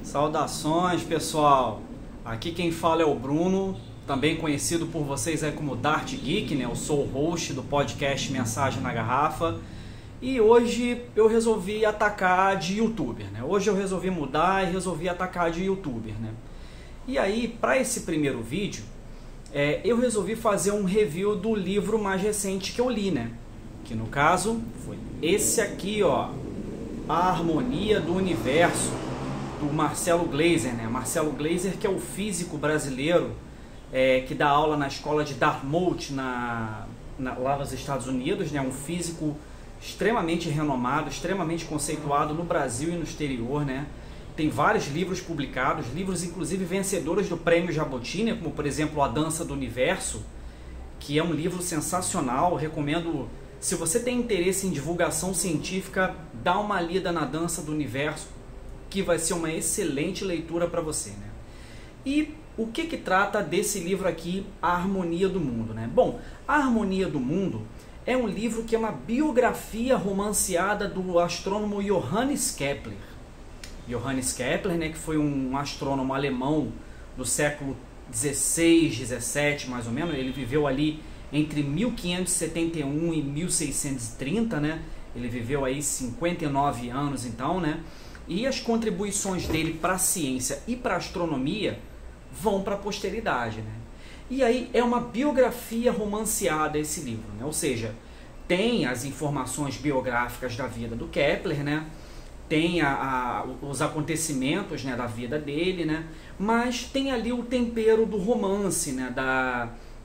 Saudações, pessoal! Aqui quem fala é o Bruno, também conhecido por vocês aí como Dart Geek, né? Eu sou o host do podcast Mensagem na Garrafa e hoje eu resolvi atacar de youtuber, né? Hoje eu resolvi mudar e resolvi atacar de youtuber, né? E aí, para esse primeiro vídeo, eu resolvi fazer um review do livro mais recente que eu li, né? Que no caso foi esse aqui, ó, A Harmonia do Universo, do Marcelo Gleiser, né? Marcelo Gleiser, que é o físico brasileiro que dá aula na escola de Dartmouth lá nos Estados Unidos, né? Um físico extremamente renomado, extremamente conceituado no Brasil e no exterior, né? Tem vários livros publicados, livros inclusive vencedores do Prêmio Jabuti, né? Como por exemplo A Dança do Universo, que é um livro sensacional. Recomendo, se você tem interesse em divulgação científica, dá uma lida na Dança do Universo, que vai ser uma excelente leitura para você, né? E o que trata desse livro aqui, A Harmonia do Mundo, né? Bom, A Harmonia do Mundo é um livro que é uma biografia romanceada do astrônomo Johannes Kepler. Johannes Kepler, né, que foi um astrônomo alemão do século 16, 17, mais ou menos. Ele viveu ali entre 1571 e 1630, né? Ele viveu aí 59 anos, então, né? E as contribuições dele para a ciência e para a astronomia vão para a posteridade, né? E aí é uma biografia romanceada esse livro, né? Ou seja, tem as informações biográficas da vida do Kepler, né? Tem os acontecimentos, né, da vida dele, né? Mas tem ali o tempero do romance, né?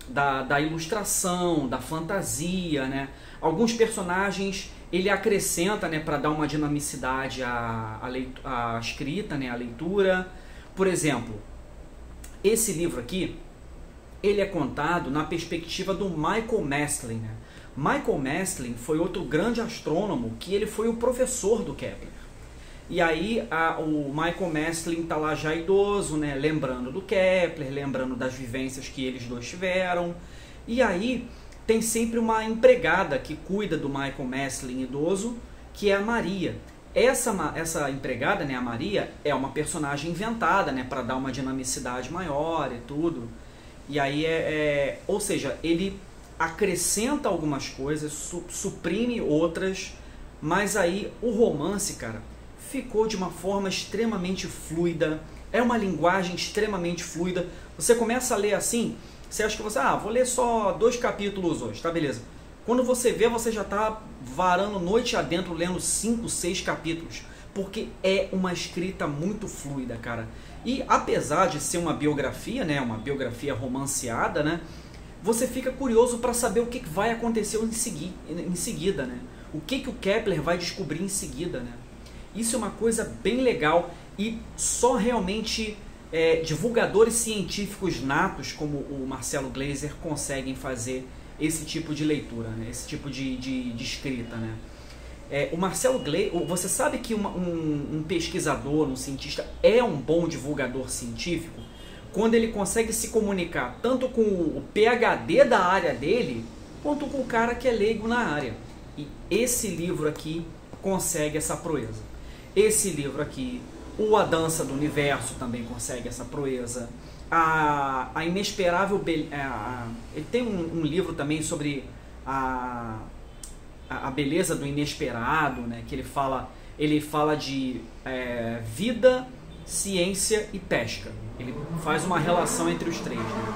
Da ilustração, da fantasia, né? Alguns personagens ele acrescenta, né, para dar uma dinamicidade à escrita, né, à leitura. Por exemplo, esse livro aqui, ele é contado na perspectiva do Michael Maestlin, né? Michael Maestlin foi outro grande astrônomo que ele foi o professor do Kepler. E aí o Michael Maestlin está lá já idoso, né, lembrando do Kepler, lembrando das vivências que eles dois tiveram. E aí tem sempre uma empregada que cuida do Michael Maestlin idoso, que é a Maria. Essa empregada, né, a Maria, é uma personagem inventada, né, para dar uma dinamicidade maior e tudo. E aí ou seja, ele acrescenta algumas coisas, suprime outras, mas aí o romance, cara, ficou de uma forma extremamente fluida. É uma linguagem extremamente fluida. Você começa a ler assim, você acha que você, vou ler só 2 capítulos hoje, tá, beleza. Quando você vê, você já tá varando noite adentro, lendo 5, 6 capítulos, porque é uma escrita muito fluida, cara. E apesar de ser uma biografia, né, uma biografia romanceada, né, você fica curioso para saber o que vai acontecer em seguida, né? O que o Kepler vai descobrir em seguida, né? Isso é uma coisa bem legal e só realmente divulgadores científicos natos como o Marcelo Gleiser conseguem fazer esse tipo de leitura, né? Esse tipo de escrita, né? O Marcelo Gleiser, você sabe que um pesquisador, um cientista é um bom divulgador científico quando ele consegue se comunicar tanto com o PhD da área dele quanto com o cara que é leigo na área. E esse livro aqui consegue essa proeza. Esse livro aqui, A Dança do Universo, também consegue essa proeza. A inesperável... ele tem um livro também sobre a beleza do inesperado, né? Que ele fala de vida, ciência e pesca. Ele faz uma relação entre os três, né?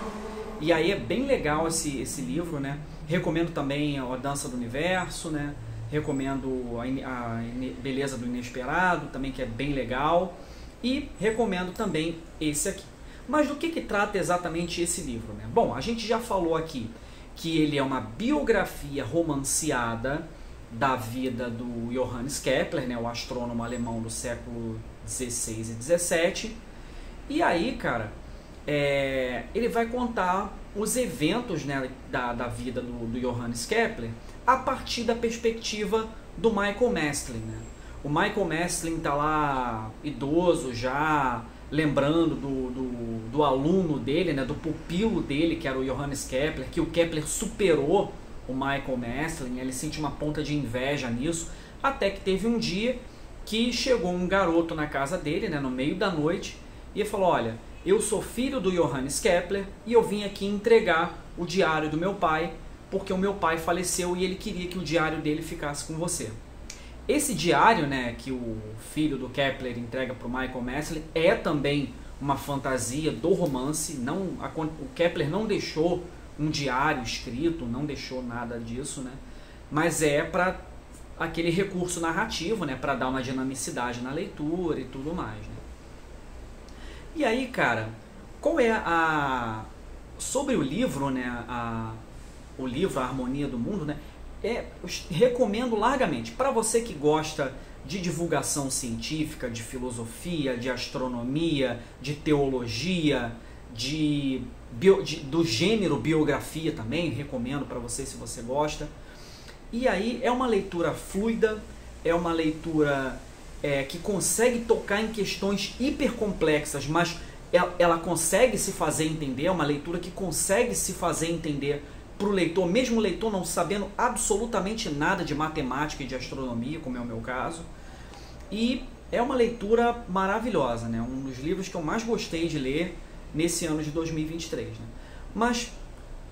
E aí é bem legal esse livro, né? Recomendo também A Dança do Universo, né? Recomendo a Beleza do Inesperado, também, que é bem legal. E recomendo também esse aqui. Mas do que trata exatamente esse livro, né? Bom, a gente já falou aqui que ele é uma biografia romanceada da vida do Johannes Kepler, né? O astrônomo alemão do século 16 e 17. E aí, cara, ele vai contar os eventos, né, da vida do Johannes Kepler a partir da perspectiva do Michael Maestlin, né? O Michael Maestlin tá lá idoso já, lembrando do aluno dele, né, do pupilo dele, que era o Johannes Kepler, que o Kepler superou o Michael Maestlin. Ele sente uma ponta de inveja nisso, até que teve um dia que chegou um garoto na casa dele, né, no meio da noite, e falou: olha, eu sou filho do Johannes Kepler e eu vim aqui entregar o diário do meu pai, porque o meu pai faleceu e ele queria que o diário dele ficasse com você. Esse diário, né, que o filho do Kepler entrega para o Michael Messley é também uma fantasia do romance. O Kepler não deixou um diário escrito, não deixou nada disso, né, mas é para aquele recurso narrativo, né, para dar uma dinamicidade na leitura e tudo mais, né. E aí, cara, qual é sobre o livro, né, o livro A Harmonia do Mundo, né, eu recomendo largamente para você que gosta de divulgação científica, de filosofia, de astronomia, de teologia, do gênero biografia também, recomendo para você se você gosta. E aí é uma leitura fluida, é uma leitura que consegue tocar em questões hipercomplexas, mas ela consegue se fazer entender, é uma leitura que consegue se fazer entender para o leitor, mesmo o leitor não sabendo absolutamente nada de matemática e de astronomia, como é o meu caso. E é uma leitura maravilhosa, né? Um dos livros que eu mais gostei de ler nesse ano de 2023. Né? Mas,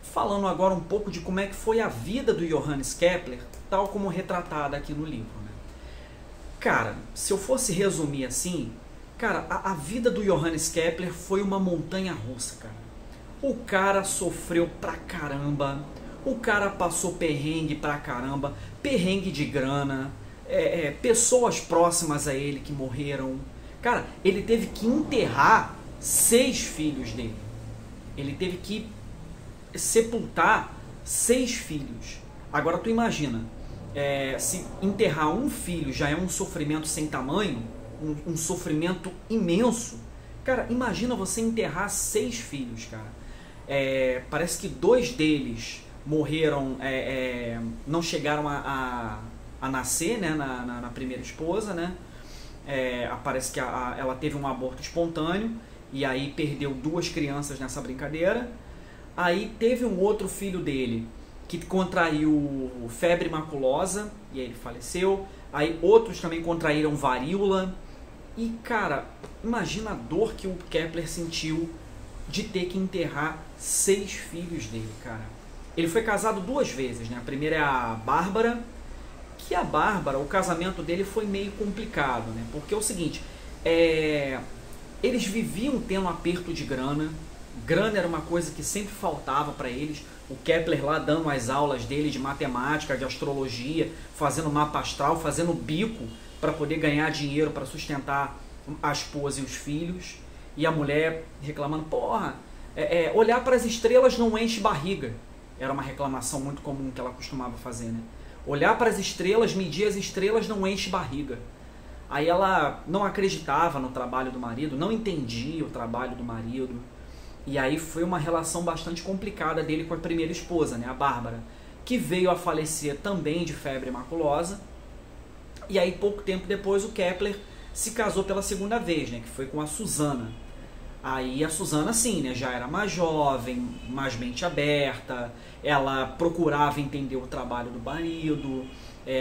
falando agora um pouco de como é que foi a vida do Johannes Kepler, tal como retratada aqui no livro. Né? Cara, se eu fosse resumir assim, cara, a vida do Johannes Kepler foi uma montanha russa, cara. O cara sofreu pra caramba, o cara passou perrengue pra caramba, perrengue de grana, pessoas próximas a ele que morreram. Cara, ele teve que enterrar 6 filhos dele. Ele teve que sepultar 6 filhos. Agora tu imagina, se enterrar um filho já é um sofrimento sem tamanho, um sofrimento imenso. Cara, imagina você enterrar 6 filhos, cara. Parece que 2 deles morreram, não chegaram a nascer, né, na primeira esposa, né? Parece que ela teve um aborto espontâneo e aí perdeu 2 crianças nessa brincadeira. Aí teve um outro filho dele que contraiu febre maculosa e aí ele faleceu. Aí outros também contraíram varíola. E, cara, imagina a dor que o Kepler sentiu de ter que enterrar 6 filhos dele, cara. Ele foi casado 2 vezes, né? A primeira é a Bárbara, que a Bárbara, o casamento dele foi meio complicado, né? Porque é o seguinte, eles viviam tendo um aperto de grana. Grana era uma coisa que sempre faltava para eles. O Kepler lá dando as aulas dele de matemática, de astrologia, fazendo mapa astral, fazendo bico para poder ganhar dinheiro para sustentar a esposa e os filhos. E a mulher reclamando, porra, olhar para as estrelas não enche barriga. Era uma reclamação muito comum que ela costumava fazer, né? Olhar para as estrelas, medir as estrelas não enche barriga. Aí ela não acreditava no trabalho do marido, não entendia o trabalho do marido. E aí foi uma relação bastante complicada dele com a primeira esposa, né, a Bárbara, que veio a falecer também de febre maculosa. E aí pouco tempo depois o Kepler se casou pela segunda vez, né, que foi com a Susana. Aí a Susana, sim, né, já era mais jovem, mais mente aberta, ela procurava entender o trabalho do marido,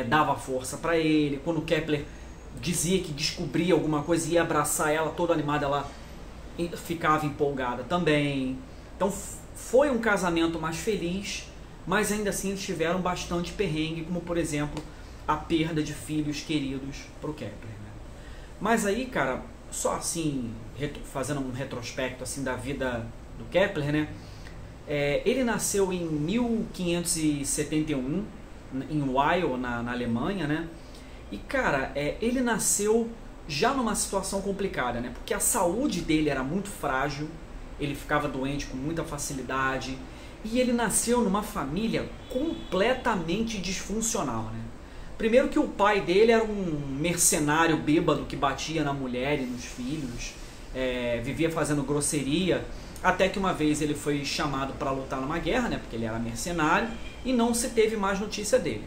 dava força para ele. Quando o Kepler dizia que descobria alguma coisa e ia abraçar ela, toda animada, ela ficava empolgada também. Então foi um casamento mais feliz, mas ainda assim eles tiveram bastante perrengue, como por exemplo a perda de filhos queridos para o Kepler, né? Mas aí, cara, só assim, fazendo um retrospecto assim da vida do Kepler, né? Ele nasceu em 1571 em Weil, na Alemanha, né? E, cara, ele nasceu já numa situação complicada, né? Porque a saúde dele era muito frágil, ele ficava doente com muita facilidade, e ele nasceu numa família completamente disfuncional, né? Primeiro que o pai dele era um mercenário bêbado que batia na mulher e nos filhos, vivia fazendo grosseria, até que uma vez ele foi chamado para lutar numa guerra, né? Porque ele era mercenário, e não se teve mais notícia dele.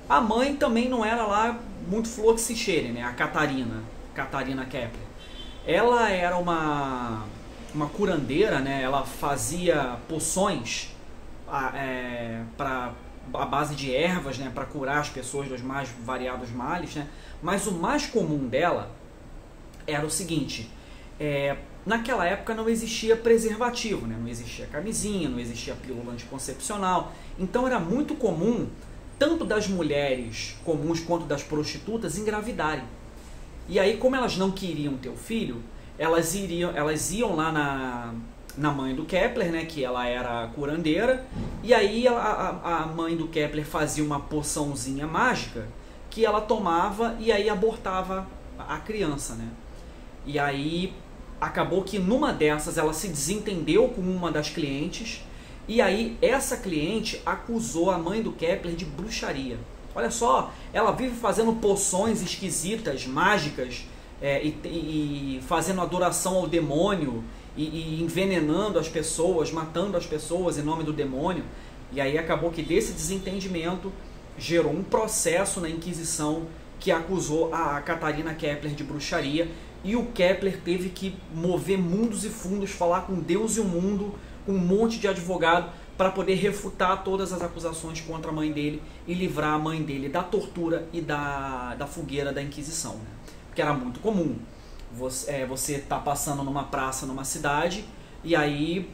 A mãe também não era lá muito flor que se cheire, né? A Catarina Kepler. Ela era uma curandeira, né? Ela fazia poções para à base de ervas, né, para curar as pessoas dos mais variados males, né? Mas o mais comum dela era o seguinte: naquela época não existia preservativo, né? Não existia camisinha, não existia pílula anticoncepcional. Então era muito comum, tanto das mulheres comuns quanto das prostitutas, engravidarem. E aí, como elas não queriam ter o filho, elas iam lá na mãe do Kepler, né, que ela era curandeira, e aí a mãe do Kepler fazia uma poçãozinha mágica que ela tomava e aí abortava a criança, né? E aí acabou que numa dessas ela se desentendeu com uma das clientes, e aí essa cliente acusou a mãe do Kepler de bruxaria. Olha só, ela vive fazendo poções esquisitas, mágicas, e fazendo adoração ao demônio, e envenenando as pessoas, matando as pessoas em nome do demônio. E aí acabou que desse desentendimento gerou um processo na Inquisição que acusou a Catarina Kepler de bruxaria, e o Kepler teve que mover mundos e fundos, falar com Deus e o mundo, com um monte de advogado, para poder refutar todas as acusações contra a mãe dele e livrar a mãe dele da tortura e da fogueira da Inquisição, né? Porque era muito comum você tá passando numa praça, numa cidade, e aí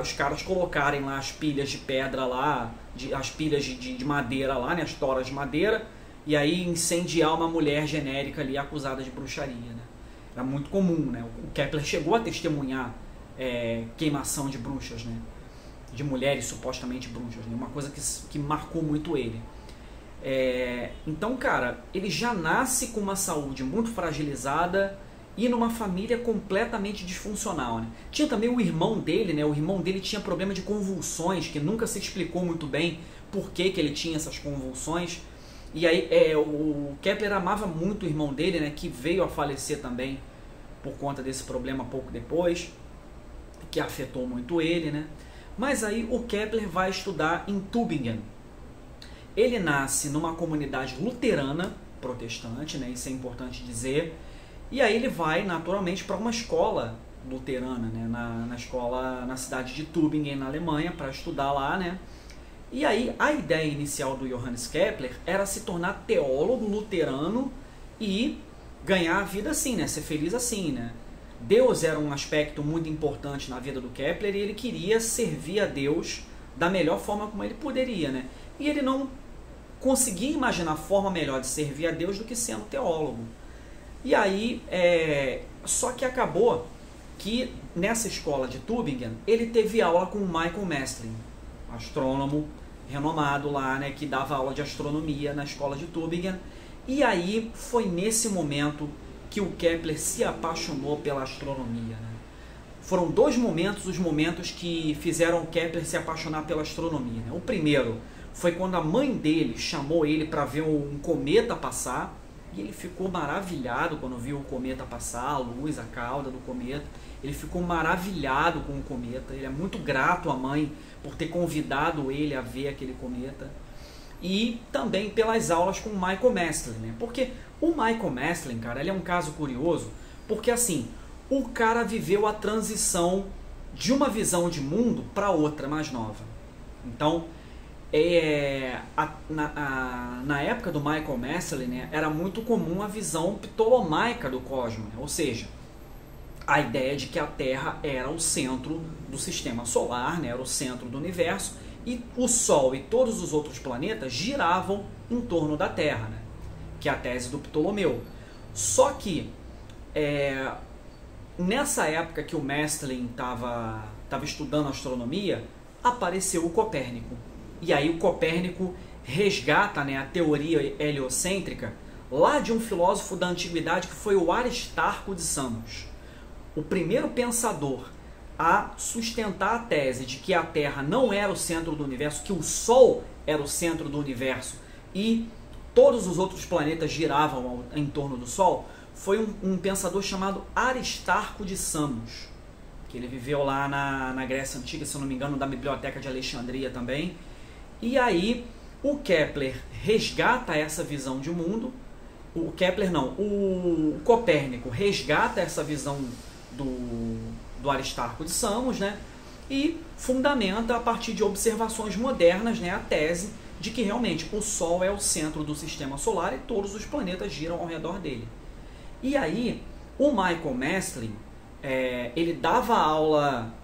os caras colocarem lá as pilhas de pedra lá, as pilhas de madeira lá, né, as toras de madeira, e aí incendiar uma mulher genérica ali acusada de bruxaria, né? Era muito comum, né? O Kepler chegou a testemunhar queimação de bruxas, né? De mulheres supostamente bruxas, né? Uma coisa que marcou muito ele. Então, cara, ele já nasce com uma saúde muito fragilizada e numa família completamente disfuncional, né? Tinha também o irmão dele, né? O irmão dele tinha problema de convulsões, que nunca se explicou muito bem por que ele tinha essas convulsões. E aí o Kepler amava muito o irmão dele, né? Que veio a falecer também por conta desse problema pouco depois, que afetou muito ele, né? Mas aí o Kepler vai estudar em Tübingen. Ele nasce numa comunidade luterana, protestante, né? Isso é importante dizer. E aí ele vai naturalmente para uma escola luterana, né? Na escola na cidade de Tübingen, na Alemanha, para estudar lá, né? E aí a ideia inicial do Johannes Kepler era se tornar teólogo luterano e ganhar a vida assim, né? Ser feliz assim, né? Deus era um aspecto muito importante na vida do Kepler, e ele queria servir a Deus da melhor forma como ele poderia, né? E ele não conseguia imaginar forma melhor de servir a Deus do que sendo teólogo. E aí, só que acabou que nessa escola de Tübingen ele teve aula com o Michael Mestlin, astrônomo renomado lá, né, que dava aula de astronomia na escola de Tübingen. E aí foi nesse momento que o Kepler se apaixonou pela astronomia, né? Foram dois momentos, os momentos que fizeram o Kepler se apaixonar pela astronomia, né? O primeiro foi quando a mãe dele chamou ele para ver um cometa passar, e ele ficou maravilhado quando viu o cometa passar, a luz, a cauda do cometa. Ele ficou maravilhado com o cometa, ele é muito grato à mãe por ter convidado ele a ver aquele cometa. E também pelas aulas com o Michael Mestlin, né? Porque o Michael Mestlin, cara, ele é um caso curioso, porque assim, o cara viveu a transição de uma visão de mundo para outra mais nova. Então, na época do Michael Mestlin, né, era muito comum a visão ptolomaica do cosmos, né? Ou seja, a ideia de que a Terra era o centro do sistema solar, né, era o centro do universo, e o Sol e todos os outros planetas giravam em torno da Terra, né? Que é a tese do Ptolomeu. Só que nessa época que o Mestlin estava estudando astronomia, apareceu o Copérnico. E aí o Copérnico resgata, né, a teoria heliocêntrica lá de um filósofo da antiguidade que foi o Aristarco de Samos. O primeiro pensador a sustentar a tese de que a Terra não era o centro do universo, que o Sol era o centro do universo e todos os outros planetas giravam em torno do Sol, foi um pensador chamado Aristarco de Samos, que ele viveu lá na Grécia Antiga, se eu não me engano, da Biblioteca de Alexandria também. E aí o Kepler resgata essa visão de mundo, o Copérnico resgata essa visão do Aristarco de Samos, né? E fundamenta a partir de observações modernas, né, a tese de que realmente o Sol é o centro do sistema solar e todos os planetas giram ao redor dele. E aí, o Michael Mesling, ele dava aula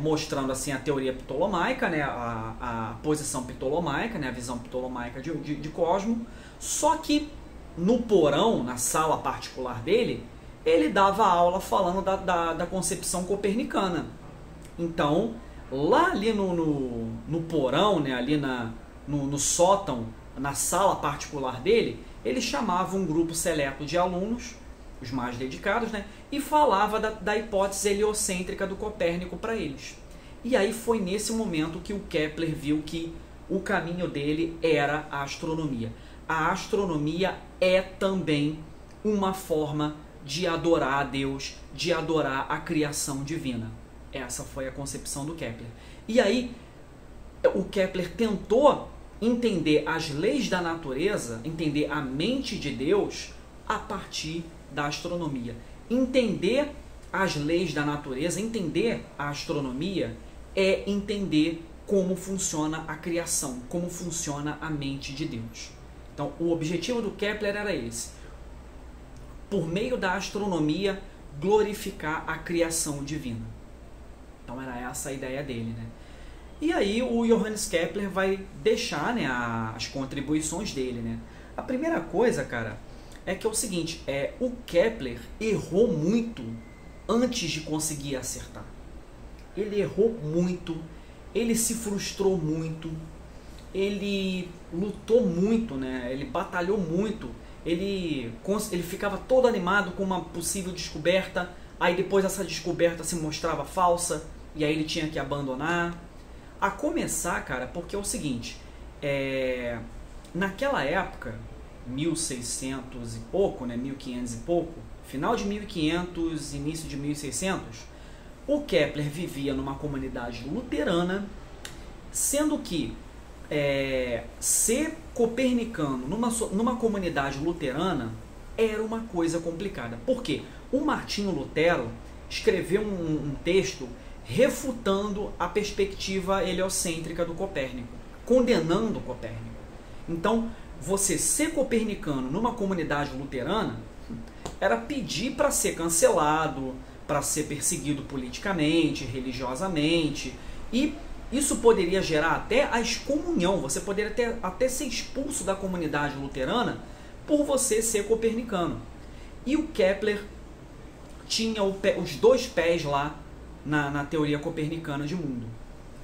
mostrando assim a teoria ptolomaica, né, a posição ptolomaica, né, a visão ptolomaica de cosmo, só que no porão, na sala particular dele, ele dava aula falando da concepção copernicana. Então, lá ali no porão, né, ali no sótão, na sala particular dele, ele chamava um grupo seleto de alunos, os mais dedicados, né, e falava da hipótese heliocêntrica do Copérnico para eles. E aí foi nesse momento que o Kepler viu que o caminho dele era a astronomia. A astronomia é também uma forma de adorar a Deus, de adorar a criação divina. Essa foi a concepção do Kepler. E aí o Kepler tentou entender as leis da natureza, entender a mente de Deus a partir da astronomia. Entender as leis da natureza, entender a astronomia é entender como funciona a criação, como funciona a mente de Deus. Então, o objetivo do Kepler era esse: por meio da astronomia, glorificar a criação divina. Então, era essa a ideia dele, né? E aí, o Johannes Kepler vai deixar, né, as contribuições dele, né? A primeira coisa, cara, é que é o seguinte: o Kepler errou muito antes de conseguir acertar. Ele errou muito, ele se frustrou muito, ele lutou muito, né? Ele batalhou muito, ele ficava todo animado com uma possível descoberta, aí depois essa descoberta se mostrava falsa, e aí ele tinha que abandonar. A começar, cara, porque é o seguinte, naquela época, 1600 e pouco, né, 1500 e pouco, final de 1500, início de 1600, o Kepler vivia numa comunidade luterana, sendo que ser copernicano numa comunidade luterana era uma coisa complicada. Por quê? O Martinho Lutero escreveu um texto refutando a perspectiva heliocêntrica do Copérnico, condenando o Copérnico. Então, você ser copernicano numa comunidade luterana era pedir para ser cancelado, para ser perseguido politicamente, religiosamente, e isso poderia gerar até a excomunhão. Você poderia até ser expulso da comunidade luterana por você ser copernicano. E o Kepler tinha os dois pés lá na teoria copernicana de mundo.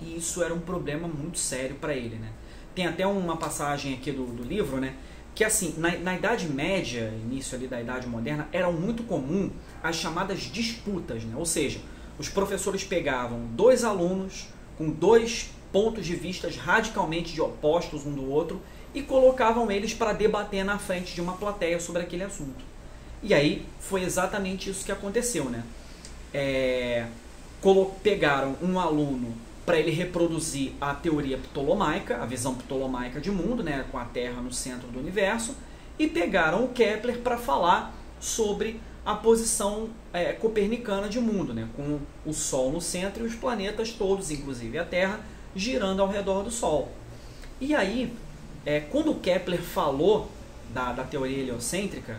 E isso era um problema muito sério para ele, né? Tem até uma passagem aqui do livro, né, que assim, na Idade Média, início ali da Idade Moderna, eram muito comum as chamadas disputas, né? Ou seja, os professores pegavam dois alunos com dois pontos de vista radicalmente opostos um do outro e colocavam eles para debater na frente de uma plateia sobre aquele assunto. E aí foi exatamente isso que aconteceu, né? Pegaram um aluno para ele reproduzir a teoria ptolomaica, a visão ptolomaica de mundo, né, com a Terra no centro do universo, e pegaram o Kepler para falar sobre a posição copernicana de mundo, né, com o Sol no centro e os planetas todos, inclusive a Terra, girando ao redor do Sol. E aí, quando o Kepler falou da teoria heliocêntrica,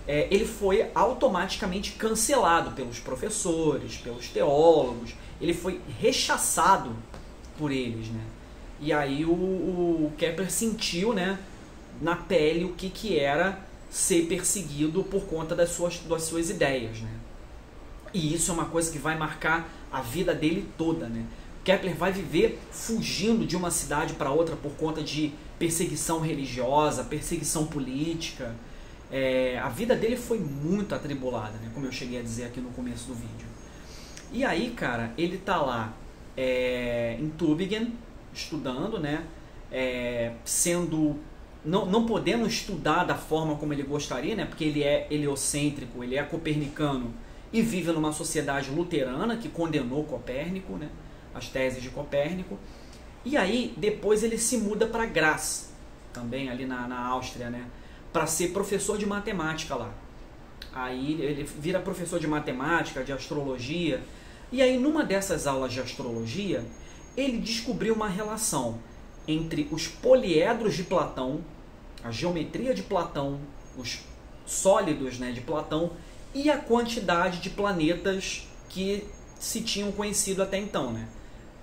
ele foi automaticamente cancelado pelos professores, pelos teólogos. Ele foi rechaçado por eles, né? E aí o Kepler sentiu, né, na pele o que era ser perseguido por conta das suas ideias, né? E isso é uma coisa que vai marcar a vida dele toda, né? Kepler vai viver fugindo de uma cidade para outra por conta de perseguição religiosa, perseguição política. A vida dele foi muito atribulada, né? Como eu cheguei a dizer aqui no começo do vídeo. E aí, cara, ele tá lá em Tübingen, estudando, né? Não podendo estudar da forma como ele gostaria, né? Porque ele é heliocêntrico, ele é copernicano e vive numa sociedade luterana que condenou Copérnico, né? As teses de Copérnico. E aí, depois ele se muda para Graz, também ali na Áustria, né? Para ser professor de matemática lá. Aí ele vira professor de matemática, de astrologia. E aí, numa dessas aulas de astrologia, ele descobriu uma relação entre os poliedros de Platão, a geometria de Platão, os sólidos, né, de Platão, e a quantidade de planetas que se tinham conhecido até então, né?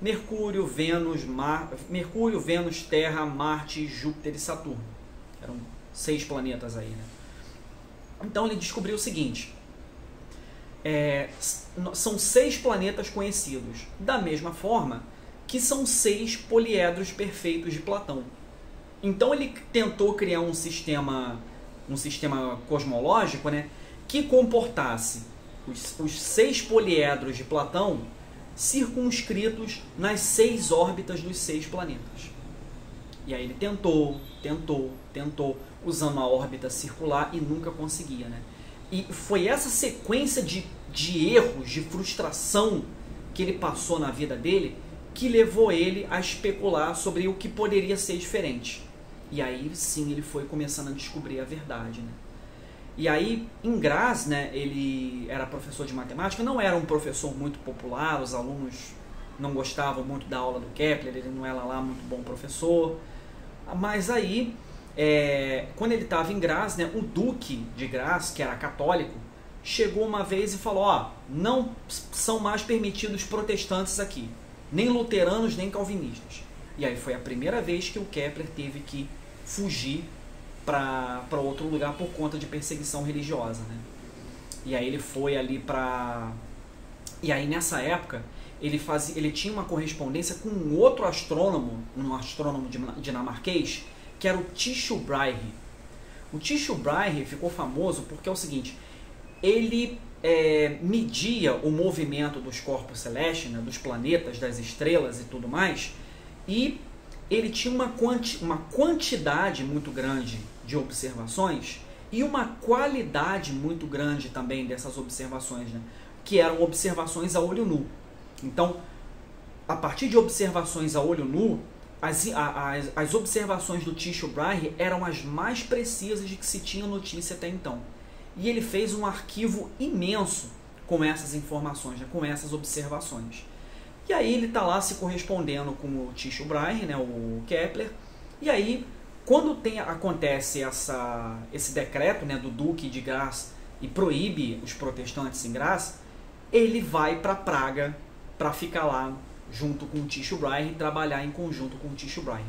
Mercúrio, Vênus, Terra, Marte, Júpiter e Saturno. Eram 6 planetas aí, né? Então ele descobriu o seguinte: são 6 planetas conhecidos, da mesma forma que são 6 poliedros perfeitos de Platão. Então ele tentou criar um sistema cosmológico, né, que comportasse os 6 poliedros de Platão circunscritos nas 6 órbitas dos 6 planetas. E aí ele tentou, usando a órbita circular e nunca conseguia, né? E foi essa sequência de erros, de frustração que ele passou na vida dele, que levou ele a especular sobre o que poderia ser diferente. E aí sim ele foi começando a descobrir a verdade, né? E aí, em Graz, né, ele era professor de matemática, não era um professor muito popular, os alunos não gostavam muito da aula do Kepler, ele não era lá muito bom professor. Mas aí, quando ele estava em Graz, né, o duque de Graz, que era católico, chegou uma vez e falou: ó, não são mais permitidos protestantes aqui, nem luteranos, nem calvinistas. E aí foi a primeira vez que o Kepler teve que fugir para outro lugar por conta de perseguição religiosa, né? E aí ele foi ali para... E aí nessa época ele tinha uma correspondência com um outro astrônomo, um astrônomo dinamarquês, que era o Tycho Brahe. O Tycho Brahe ficou famoso porque é o seguinte: ele media o movimento dos corpos celestes, né, dos planetas, das estrelas e tudo mais, e ele tinha uma quantidade muito grande de observações e uma qualidade muito grande também dessas observações, né? Que eram observações a olho nu. Então, a partir de observações a olho nu, as observações do Tycho Brahe eram as mais precisas de que se tinha notícia até então. E ele fez um arquivo imenso com essas informações, né? Com essas observações. E aí ele está lá se correspondendo com o Tycho Brahe, né, o Kepler, e aí quando acontece esse decreto, né, do Duque de Graz e proíbe os protestantes em Graz, ele vai para Praga para ficar lá junto com o Tycho Brahe e trabalhar em conjunto com o Tycho Brahe.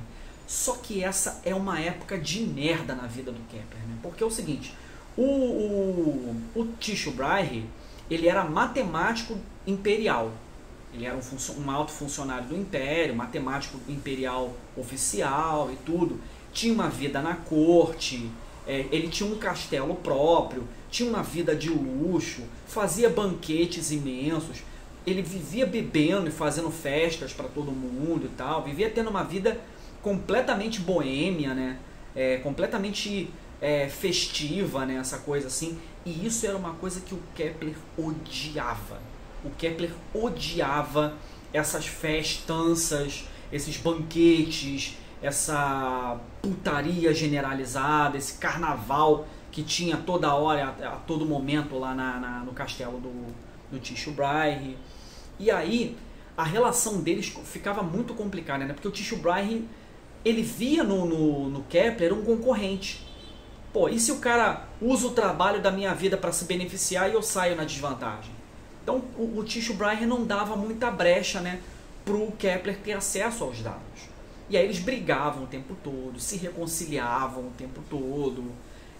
Só que essa é uma época de merda na vida do Kepler, né? Porque é o seguinte: o Tycho Brahe, ele era matemático imperial. Ele era um alto funcionário do Império, matemático imperial oficial e tudo. Tinha uma vida na corte, ele tinha um castelo próprio, tinha uma vida de luxo, fazia banquetes imensos. Ele vivia bebendo e fazendo festas para todo mundo e tal. Vivia tendo uma vida completamente boêmia, né? Completamente festiva, né? Essa coisa assim. E isso era uma coisa que o Kepler odiava. O Kepler odiava essas festanças, esses banquetes, essa putaria generalizada, esse carnaval que tinha toda hora, a todo momento lá no castelo do Tycho Brahe. E aí a relação deles ficava muito complicada, né? Porque o Tycho Brahe, ele via no Kepler um concorrente. Pô, e se o cara usa o trabalho da minha vida para se beneficiar e eu saio na desvantagem? Então o Tycho Brahe não dava muita brecha, né, para o Kepler ter acesso aos dados. E aí eles brigavam o tempo todo, se reconciliavam o tempo todo.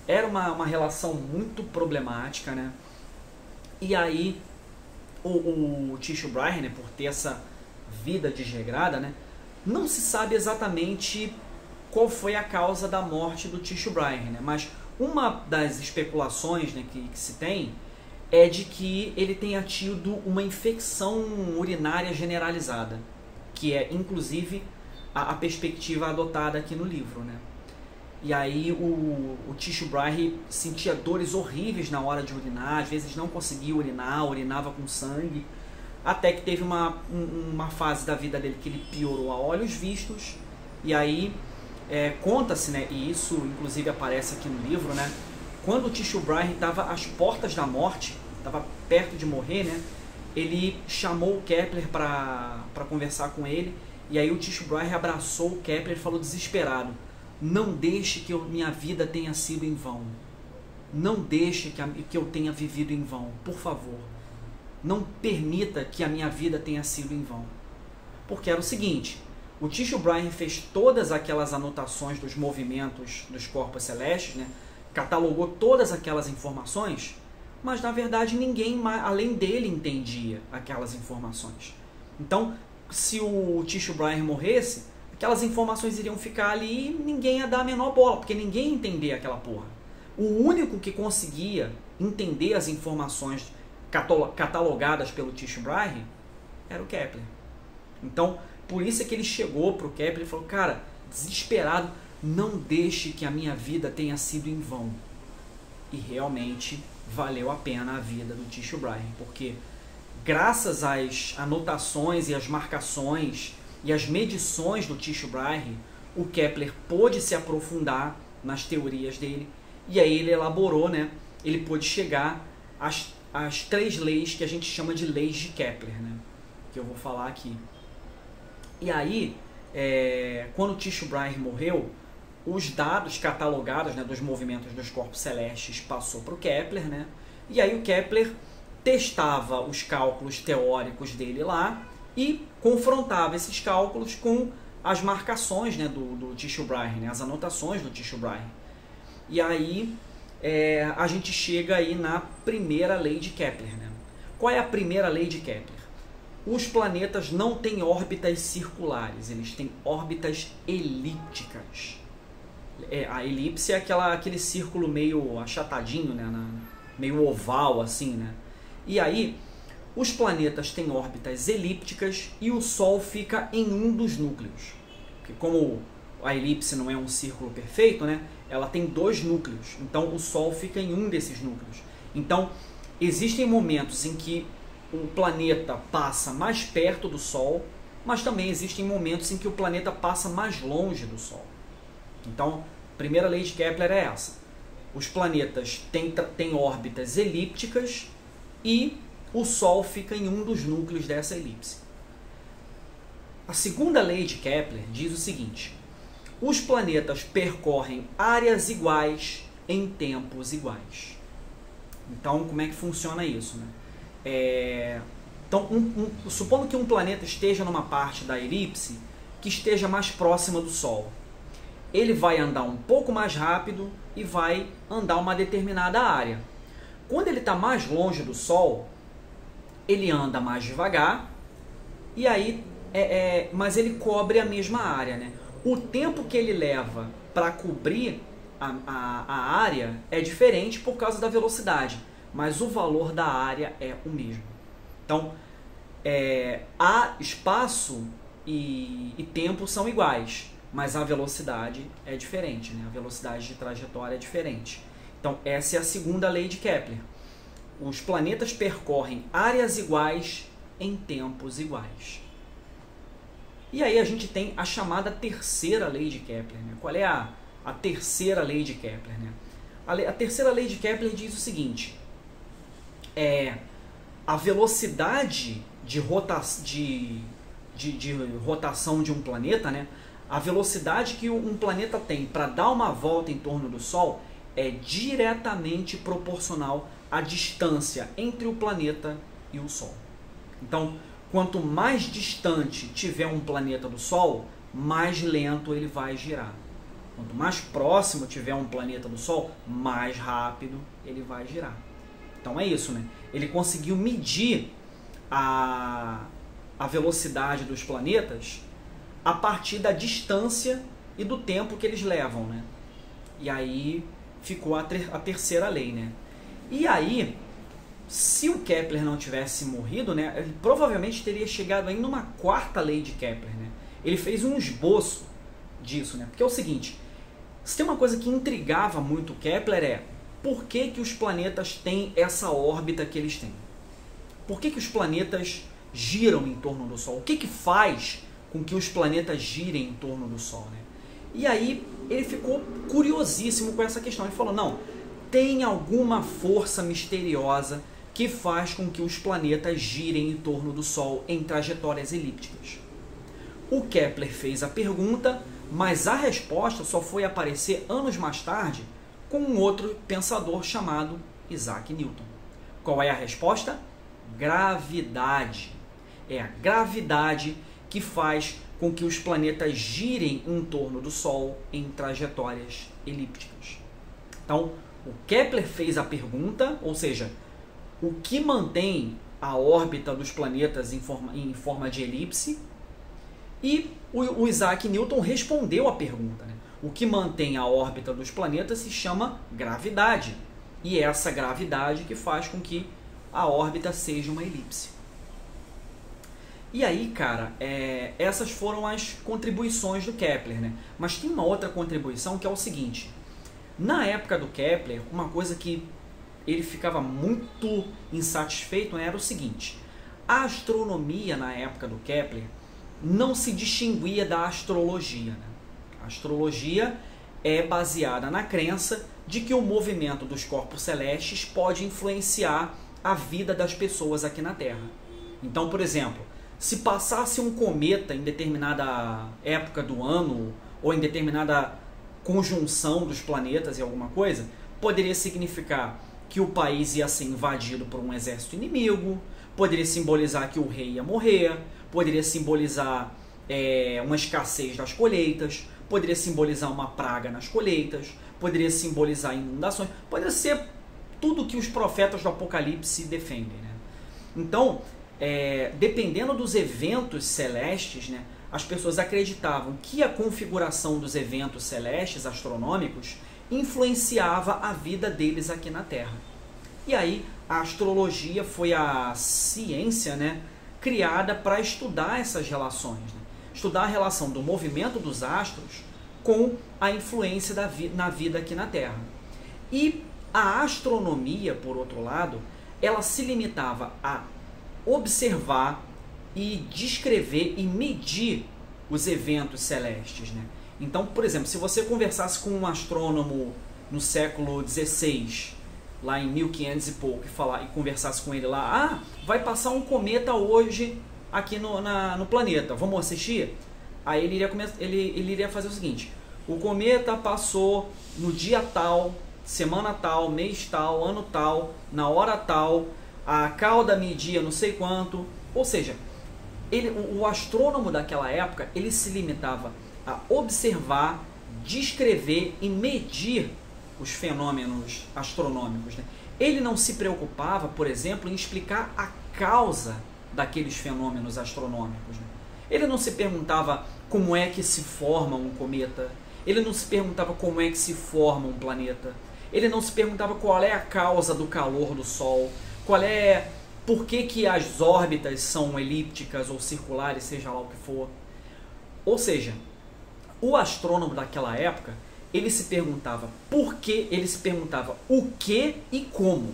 Era uma relação muito problemática, né? E aí o Tycho Brahe, né, por ter essa vida desregrada, né, não se sabe exatamente qual foi a causa da morte do Tycho Brahe, né? Mas uma das especulações, né, que se tem é de que ele tenha tido uma infecção urinária generalizada, que é inclusive a perspectiva adotada aqui no livro, né? E aí o Tycho Brahe sentia dores horríveis na hora de urinar, às vezes não conseguia urinar, urinava com sangue, até que teve uma fase da vida dele que ele piorou a olhos vistos. E aí conta-se, né, e isso inclusive aparece aqui no livro, né, quando o Tycho Brahe estava às portas da morte, estava perto de morrer, né, ele chamou o Kepler para conversar com ele, E aí o Tycho Brahe abraçou o Kepler e falou desesperado: não deixe que minha vida tenha sido em vão. Não deixe que eu tenha vivido em vão, por favor. Não permita que a minha vida tenha sido em vão. Porque era o seguinte, o Tycho Brahe fez todas aquelas anotações dos movimentos dos corpos celestes, né? Catalogou todas aquelas informações, mas na verdade ninguém além dele entendia aquelas informações. Então, se o Tycho Brahe morresse, aquelas informações iriam ficar ali e ninguém ia dar a menor bola, porque ninguém ia entender aquela porra. O único que conseguia entender as informações catalogadas pelo Tycho Brahe era o Kepler. Então, por isso é que ele chegou para o Kepler e falou: cara, desesperado, não deixe que a minha vida tenha sido em vão. E realmente valeu a pena a vida do Tycho Brahe, porque graças às anotações e às marcações e às medições do Tycho Brahe, o Kepler pôde se aprofundar nas teorias dele, e aí ele elaborou, né? Ele pôde chegar às 3 leis que a gente chama de leis de Kepler, né? Que eu vou falar aqui. E aí, quando o Tycho Brahe morreu, os dados catalogados, né, dos movimentos dos corpos celestes passou para o Kepler, né? E aí o Kepler testava os cálculos teóricos dele lá e confrontava esses cálculos com as marcações, né, do Tycho Brahe, né, as anotações do Tycho Brahe. E aí a gente chega aí na primeira lei de Kepler, né? Qual é a primeira lei de Kepler? Os planetas não têm órbitas circulares, eles têm órbitas elípticas. A elipse é aquele círculo meio achatadinho, né? Meio oval assim, né? E aí, os planetas têm órbitas elípticas e o Sol fica em um dos núcleos. Porque como a elipse não é um círculo perfeito, né? Ela tem 2 núcleos, então o Sol fica em um desses núcleos. Então, existem momentos em que o planeta passa mais perto do Sol, mas também existem momentos em que o planeta passa mais longe do Sol. Então, a primeira lei de Kepler é essa. Os planetas têm órbitas elípticas e o Sol fica em um dos núcleos dessa elipse. A segunda lei de Kepler diz o seguinte: os planetas percorrem áreas iguais em tempos iguais. Então, como é que funciona isso, né? Então, supondo que um planeta esteja numa parte da elipse que esteja mais próxima do Sol. Ele vai andar um pouco mais rápido e vai andar uma determinada área. Quando ele está mais longe do Sol, ele anda mais devagar, e aí, mas ele cobre a mesma área, né? O tempo que ele leva para cobrir a área é diferente por causa da velocidade, mas o valor da área é o mesmo. Então, espaço e tempo são iguais, mas a velocidade é diferente, né? A velocidade de trajetória é diferente. Então, essa é a segunda lei de Kepler. Os planetas percorrem áreas iguais em tempos iguais. E aí a gente tem a chamada terceira lei de Kepler, né? Qual é a terceira lei de Kepler, né? A terceira lei de Kepler diz o seguinte: a velocidade de rotação de um planeta, né? A velocidade que um planeta tem para dar uma volta em torno do Sol é diretamente proporcional à distância entre o planeta e o Sol. Então, quanto mais distante tiver um planeta do Sol, mais lento ele vai girar. Quanto mais próximo tiver um planeta do Sol, mais rápido ele vai girar. Então é isso, né? Ele conseguiu medir a velocidade dos planetas a partir da distância e do tempo que eles levam, né? E aí ficou a terceira lei, né? E aí, se o Kepler não tivesse morrido, né, ele provavelmente teria chegado aí numa quarta lei de Kepler, né? Ele fez um esboço disso, né? Porque é o seguinte, se tem uma coisa que intrigava muito o Kepler por que os planetas têm essa órbita que eles têm? Por que os planetas giram em torno do Sol? O que faz com que os planetas girem em torno do Sol, né? E aí ele ficou curiosíssimo com essa questão. Ele falou, não, tem alguma força misteriosa que faz com que os planetas girem em torno do Sol em trajetórias elípticas. O Kepler fez a pergunta, mas a resposta só foi aparecer anos mais tarde com um outro pensador chamado Isaac Newton. Qual é a resposta? Gravidade. É a gravidade que faz com que os planetas girem em torno do Sol em trajetórias elípticas. Então, o Kepler fez a pergunta, ou seja, o que mantém a órbita dos planetas em forma de elipse, e o Isaac Newton respondeu a pergunta, né? O que mantém a órbita dos planetas se chama gravidade, e é essa gravidade que faz com que a órbita seja uma elipse. E aí, cara, essas foram as contribuições do Kepler, né? Mas tem uma outra contribuição que é o seguinte: na época do Kepler, uma coisa que ele ficava muito insatisfeito, né, era o seguinte: a astronomia na época do Kepler não se distinguia da astrologia, né? A astrologia é baseada na crença de que o movimento dos corpos celestes pode influenciar a vida das pessoas aqui na Terra. Então, por exemplo, se passasse um cometa em determinada época do ano ou em determinada conjunção dos planetas e alguma coisa, poderia significar que o país ia ser invadido por um exército inimigo, poderia simbolizar que o rei ia morrer, poderia simbolizar uma escassez das colheitas, poderia simbolizar uma praga nas colheitas, poderia simbolizar inundações, poderia ser tudo que os profetas do Apocalipse defendem, né? Então, dependendo dos eventos celestes, né, as pessoas acreditavam que a configuração dos eventos celestes astronômicos influenciava a vida deles aqui na Terra. E aí a astrologia foi a ciência, né, criada para estudar essas relações, né? Estudar a relação do movimento dos astros com a influência na vida aqui na Terra. E a astronomia, por outro lado, ela se limitava a observar e descrever e medir os eventos celestes, né? Então, por exemplo, se você conversasse com um astrônomo no século XVI, lá em 1500 e pouco, e conversasse com ele lá: vai passar um cometa hoje aqui no planeta, vamos assistir? Aí ele iria fazer o seguinte: o cometa passou no dia tal, semana tal, mês tal, ano tal, na hora tal, a cauda media não sei quanto. Ou seja, o astrônomo daquela época, ele se limitava a observar, descrever e medir os fenômenos astronômicos, né? Ele não se preocupava, por exemplo, em explicar a causa daqueles fenômenos astronômicos, né? Ele não se perguntava como é que se forma um cometa, ele não se perguntava como é que se forma um planeta, ele não se perguntava qual é a causa do calor do Sol, por que as órbitas são elípticas ou circulares, seja lá o que for. Ou seja, o astrônomo daquela época, ele se perguntava por quê, ele se perguntava o que e como.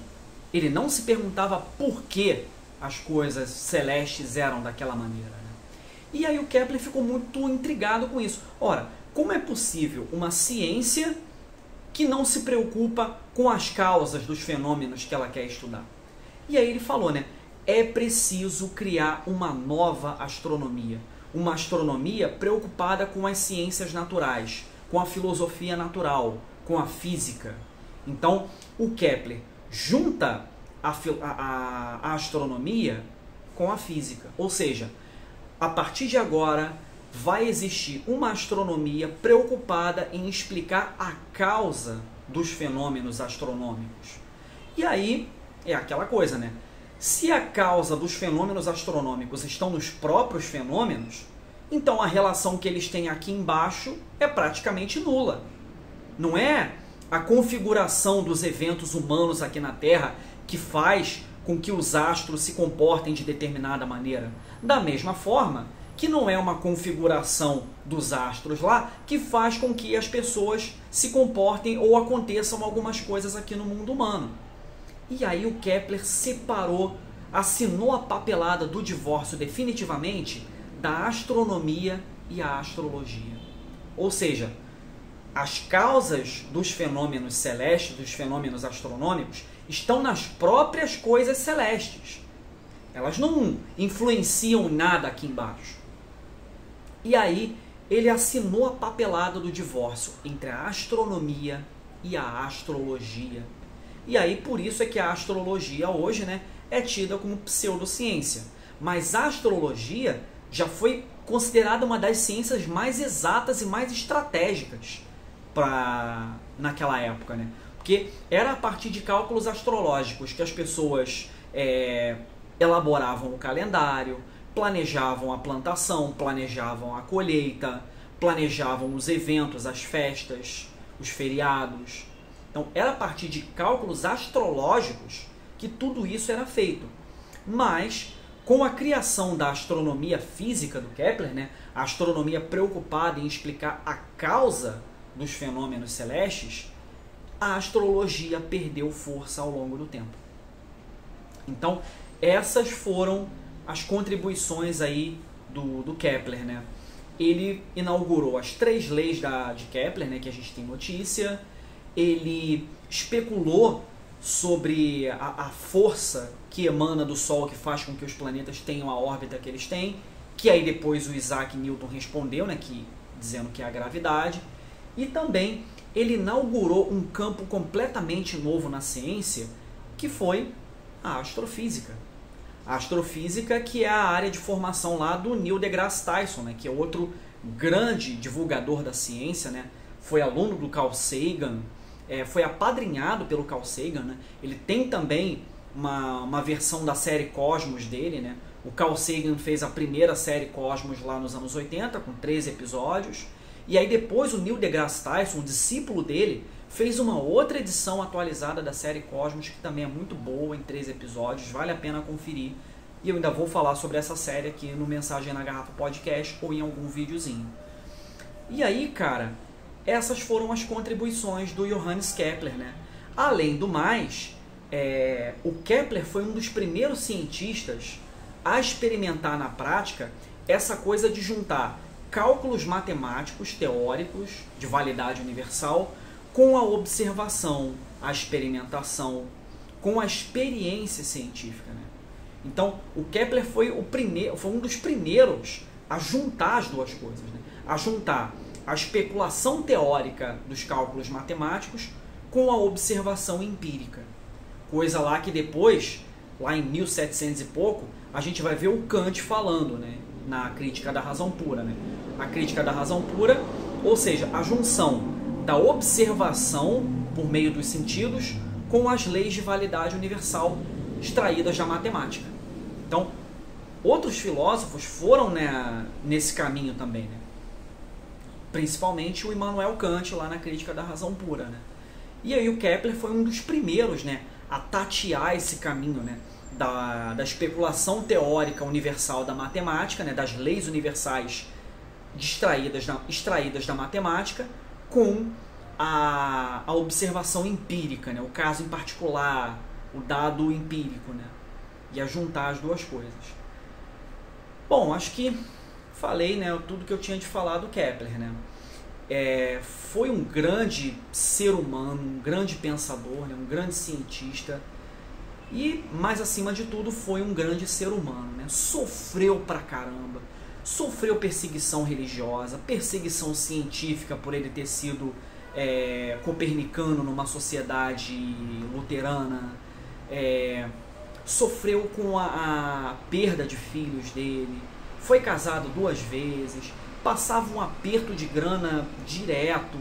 Ele não se perguntava por que as coisas celestes eram daquela maneira, né? E aí o Kepler ficou muito intrigado com isso. Ora, como é possível uma ciência que não se preocupa com as causas dos fenômenos que ela quer estudar? E aí ele falou, né? É preciso criar uma nova astronomia. Uma astronomia preocupada com as ciências naturais, com a filosofia natural, com a física. Então, o Kepler junta a astronomia com a física. Ou seja, a partir de agora vai existir uma astronomia preocupada em explicar a causa dos fenômenos astronômicos. E aí é aquela coisa, né? Se a causa dos fenômenos astronômicos estão nos próprios fenômenos, então a relação que eles têm aqui embaixo é praticamente nula. Não é a configuração dos eventos humanos aqui na Terra que faz com que os astros se comportem de determinada maneira. Da mesma forma que não é uma configuração dos astros lá que faz com que as pessoas se comportem ou aconteçam algumas coisas aqui no mundo humano. E aí o Kepler separou, assinou a papelada do divórcio definitivamente da astronomia e a astrologia. Ou seja, as causas dos fenômenos celestes, dos fenômenos astronômicos, estão nas próprias coisas celestes. Elas não influenciam nada aqui embaixo. E aí ele assinou a papelada do divórcio entre a astronomia e a astrologia. E aí por isso é que a astrologia hoje, né, é tida como pseudociência. Mas a astrologia já foi considerada uma das ciências mais exatas e mais estratégicas naquela época, né? Porque era a partir de cálculos astrológicos que as pessoas elaboravam o calendário, planejavam a plantação, planejavam a colheita, planejavam os eventos, as festas, os feriados. Então era a partir de cálculos astrológicos que tudo isso era feito. Mas com a criação da astronomia física do Kepler, né, a astronomia preocupada em explicar a causa dos fenômenos celestes, a astrologia perdeu força ao longo do tempo. Então, essas foram as contribuições aí do Kepler, né? Ele inaugurou as 3 leis de Kepler, né, que a gente tem notícia. Ele especulou sobre a força que emana do Sol, que faz com que os planetas tenham a órbita que eles têm, que aí depois o Isaac Newton respondeu, né, dizendo que é a gravidade. E também ele inaugurou um campo completamente novo na ciência, que foi a astrofísica. A astrofísica, que é a área de formação lá do Neil deGrasse Tyson, né, que é outro grande divulgador da ciência, né, foi aluno do Carl Sagan, foi apadrinhado pelo Carl Sagan, né, ele tem também uma versão da série Cosmos dele, né, o Carl Sagan fez a primeira série Cosmos lá nos anos 80, com 13 episódios, e aí depois o Neil deGrasse Tyson, um discípulo dele, fez uma outra edição atualizada da série Cosmos, que também é muito boa, em 3 episódios, vale a pena conferir. E eu ainda vou falar sobre essa série aqui no Mensagem na Garrafa Podcast ou em algum videozinho. E aí, cara, essas foram as contribuições do Johannes Kepler, né? Além do mais, o Kepler foi um dos primeiros cientistas a experimentar na prática essa coisa de juntar cálculos matemáticos teóricos de validade universal com a observação, a experimentação, com a experiência científica, né? Então, o Kepler foi um dos primeiros a juntar as duas coisas, né? A juntar a especulação teórica dos cálculos matemáticos com a observação empírica. Coisa lá que depois, lá em 1700 e pouco, a gente vai ver o Kant falando, né, na Crítica da Razão Pura, né? A Crítica da Razão Pura, ou seja, a junção da observação por meio dos sentidos com as leis de validade universal extraídas da matemática. Então, outros filósofos foram, né, nesse caminho também, né? Principalmente o Immanuel Kant lá na Crítica da Razão Pura, né? E aí o Kepler foi um dos primeiros, né, a tatear esse caminho, né, da especulação teórica universal da matemática, né, das leis universais extraídas da matemática, com a observação empírica, né, o caso em particular, o dado empírico, né, e a juntar as duas coisas. Bom, acho que falei, né, tudo que eu tinha de falar do Kepler, né. Foi um grande ser humano, um grande pensador, né, um grande cientista e, mais acima de tudo, foi um grande ser humano, né. Sofreu pra caramba, sofreu perseguição religiosa, perseguição científica por ele ter sido copernicano numa sociedade luterana, sofreu com a perda de filhos dele, foi casado 2 vezes, passava um aperto de grana direto,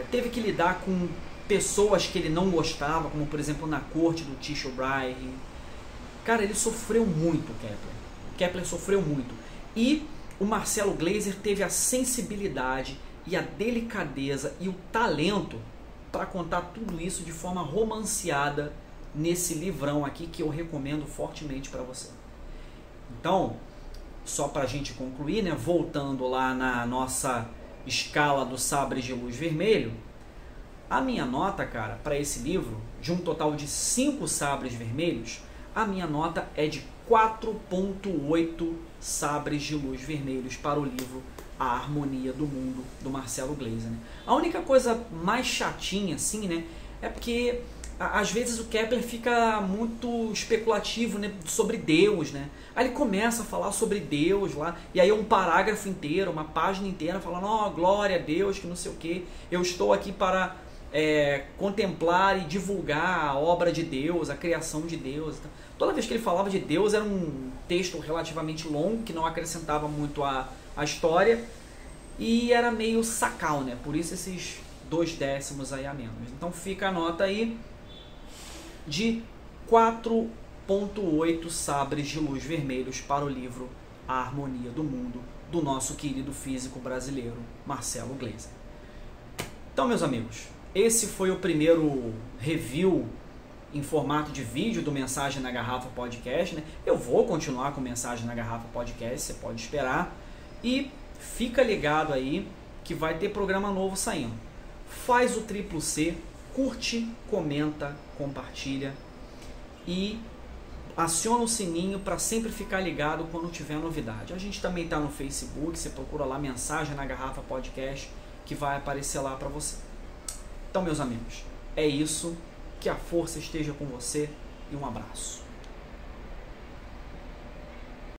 teve que lidar com pessoas que ele não gostava, como por exemplo na corte do Tycho Brahe. Cara, ele sofreu muito, Kepler sofreu muito. E o Marcelo Gleiser teve a sensibilidade e a delicadeza e o talento para contar tudo isso de forma romanceada nesse livrão aqui que eu recomendo fortemente para você. Então, só para a gente concluir, né, voltando lá na nossa escala dos sabres de luz vermelho, a minha nota, cara, para esse livro, de um total de 5 sabres vermelhos, a minha nota é de 4.8 sabres de luz vermelhos para o livro A Harmonia do Mundo, do Marcelo Gleiser, né? A única coisa mais chatinha, assim, né, é porque às vezes o Kepler fica muito especulativo, né, sobre Deus, né? Aí ele começa a falar sobre Deus lá, e aí um parágrafo inteiro, uma página inteira falando, ó, glória a Deus, que não sei o que, eu estou aqui para contemplar e divulgar a obra de Deus, a criação de Deus. Toda vez que ele falava de Deus era um texto relativamente longo, que não acrescentava muito à história, e era meio sacal, né? Por isso esses 2/10 aí a menos. Então fica a nota aí de 4,8 sabres de luz vermelhos para o livro A Harmonia do Mundo, do nosso querido físico brasileiro, Marcelo Gleiser. Então, meus amigos, esse foi o primeiro review em formato de vídeo do Mensagem na Garrafa Podcast, né? Eu vou continuar com Mensagem na Garrafa Podcast, você pode esperar. E fica ligado aí que vai ter programa novo saindo. Faz o triplo C, curte, comenta, compartilha e aciona o sininho para sempre ficar ligado quando tiver novidade. A gente também está no Facebook, você procura lá Mensagem na Garrafa Podcast, que vai aparecer lá para você. Então, meus amigos, é isso. Que a força esteja com você e um abraço.